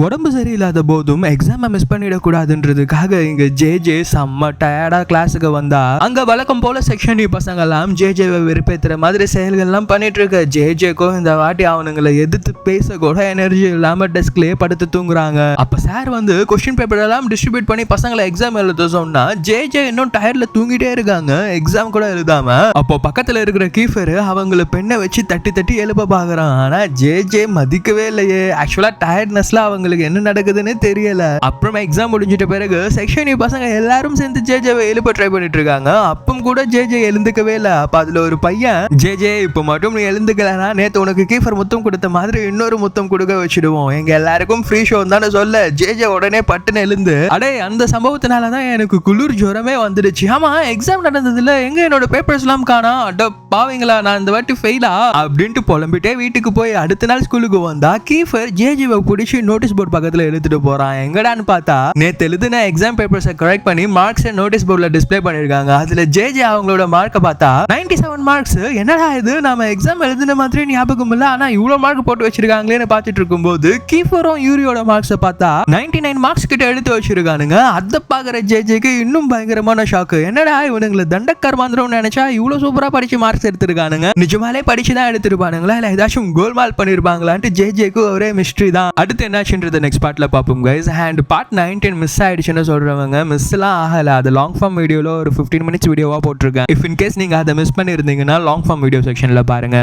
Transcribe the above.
உடம்பு சரியில்லாத போதும் எக்ஸாமை மிஸ் பண்ணிடக்கூடாதுன்றதுக்காக இங்க ஜே செம்ம டயர்டா கிளாஸுக்கு வந்தா அங்க வழக்கம் போல செக்ஷன் பசங்க எல்லாம் ஜேஜேவை வெறுப்பேத்துற மாதிரி செயல்கள்லாம் பண்ணிட்டு இருக்க ஜேஜேக்கும் இந்த வாட்டி அவனுங்களை எதிர்த்து பேச கூட எனர்ஜி இல்லாம டெஸ்க்லயே படுத்து தூங்குறாங்க. அப்ப சார் வந்து கொஸ்டின் பேப்பர் எல்லாம் டிஸ்ட்ரிபியூட் பண்ணி பசங்களை எக்ஸாம் எழுத சொன்னா ஜே இன்னும் டயர்ல தூங்கிட்டே இருக்காங்க, எக்ஸாம் கூட எழுதாம. அப்போ பக்கத்துல இருக்கிற கீஃபர் அவங்களை பெண்ணை வச்சு தட்டி தட்டி எழுப்ப பாக்குறான். ஆனா ஜே மதிக்கவே இல்லையே. ஆக்சுவலா டயர்ட்னஸ்ல அவங்க என்ன நடக்குதுன்னு தெரியல. அப்புறம் எக்ஸாம் முடிஞ்சிட்ட பிறகு செக்ஷன் பசங்க எல்லாரும் சேர்ந்து ஜேஜேவை எழுப்ப ட்ரை பண்ணிட்டு இருக்காங்க. அப்பவும் கூட ஜே எழுந்துக்கவே இல்ல. அப்ப அதுல ஒரு பையன், ஜே இப்ப மட்டும் நீ எழுந்துக்கலனா நேத்து உனக்கு கீஃபர் முத்தம் கொடுத்த மாதிரி இன்னொரு முத்தம் கொடுக்க வச்சிடுவோம், எங்க எல்லாருக்கும் ஃப்ரீ ஷோ தானே சொல்ல. ஜே உடனே பட்டுன்னு எழுந்து, அடே அந்த சம்பவத்தினாலதான் எனக்கு குளிர் ஜுரமே வந்துடுச்சு. ஆமா எக்ஸாம் நடந்ததுல எங்க என்னோட பேப்பர்ஸ் எல்லாம் காணோம், அட பாவீங்களா நான் இந்த வாட்டி ஃபெயிலா அப்படின்ட்டு புலம்பிட்டே வீட்டுக்கு போய் அடுத்த நாள் ஸ்கூலுக்கு வந்தா கீஃபர் ஜேஜேவை பிடிச்சி நோட்டீஸ் போர்டு பக்கத்துல எழுதிட்டு போறான். எங்கடான்னு பார்த்தா நேத்து எழுதின எக்ஸாம் பேப்பர்ஸை கரெக்ட் பண்ணி மார்க்ஸ் நோட்டீஸ் போர்டுல டிஸ்ப்ளே பண்ணிருக்காங்க. அதுல ஜே அவங்களோட மார்க்கை பார்த்தா 97 மார்க்ஸ். என்னடா இது, நாம எக்ஸாம் எழுதின மாதிரி ஞாபகம் இல்ல, ஆனா இவ்வளவு மார்க் போட்டு வச்சிருக்காங்களேன்னு பார்த்துட்டு இருக்கும்போது கீஃபரும் யூரியோட மார்க்ஸை பார்த்தா 99 மார்க்ஸ் கிட்ட எடுத்து வச்சிருக்கானுங்க. அதை பாக்குற ஜேக்கு இன்னும் பயங்கரமான ஷாக்கு. என்னடா இவனுங்களை தண்டக்கர்மாந்திரம் நினைச்சா இவ்வளவு சூப்பரா படிச்சு மார்க்ஸ் எடுத்திருக்கானுங்க, நிஜமாலே படிச்சுதான் எடுத்திருப்பானுங்களா இல்ல ஏதாச்சும் கோல்மால் பண்ணிருப்பாங்களான்ட்டு ஜேக்கு ஒரே மிஸ்ட்ரி தான். அடுத்து என்னாச்சுன்றது நெக்ஸ்ட் பார்ட்ல பாப்போம் guys. and part 19 மிஸ் ஆயிடுச்சுன்னு சொல்றவங்க மிஸ்லாம் ஆகல, அது லாங் ஃபார்ம் வீடியோல ஒரு 15 மினிட்ஸ் வீடியோவா போட்டிருக்கேன். இஃப் இன் கேஸ் நீங்க அதை மிஸ் பண்ணிருந்தீங்கன்னா லாங் ஃபார்ம் வீடியோ செக்ஷன்ல பாருங்க.